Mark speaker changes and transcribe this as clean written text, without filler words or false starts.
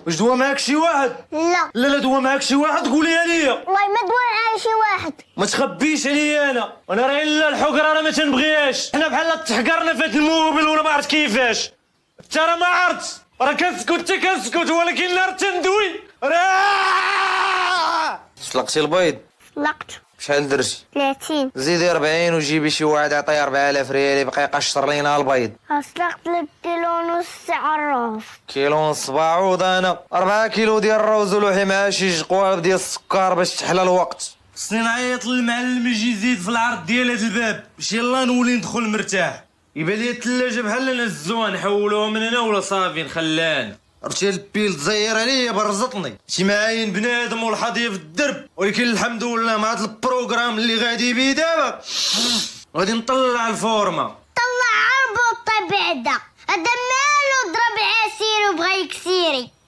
Speaker 1: واش دوا معاك شي واحد؟
Speaker 2: لا
Speaker 1: لا دوا معاك شي واحد قوليها ليا.
Speaker 2: والله ما دور على شي واحد.
Speaker 1: ما تخبيش عليا انا راه الا الحقره راه ما تنبغيهاش. حنا بحال تحقرنا في هاد الموبل ولا ما عرفت كيفاش. انت راه ما عرفت راه كنسكت حتى كنسكت ولكن نهار تندوي
Speaker 3: سلقتي البيض؟
Speaker 2: طلقت
Speaker 3: شحال درتي؟
Speaker 2: 30.
Speaker 3: زيدي 40 وجيبي شي واحد عطيه 4000 ريال يبقى يقشر لينا البيض.
Speaker 2: طلقت لك كيلو ونص تاع الرز.
Speaker 3: كيلو ونص باعوض انا 4 كيلو ديال الروز ولوحي معاه شي قوالب ديال السكر باش تحلى الوقت.
Speaker 1: خصني نعيط للمعلم يجي يزيد في العرض ديال هاد الباب باش يلا نولي ندخل مرتاح. يبان لي الثلاجه بحال نهزوها نحولوها من هنا ولا صافي نخلان. عرفتي البيل تزير عليا برزطني شي معاين بنادم والحظيه في الدرب، ولكن الحمد لله مع هذا البروغرام اللي غادي بيه دابا غادي نطلع الفورمه.
Speaker 2: طلع عربو الطبيعة. هذا مالو ضرب عسير وبغا يكسيري.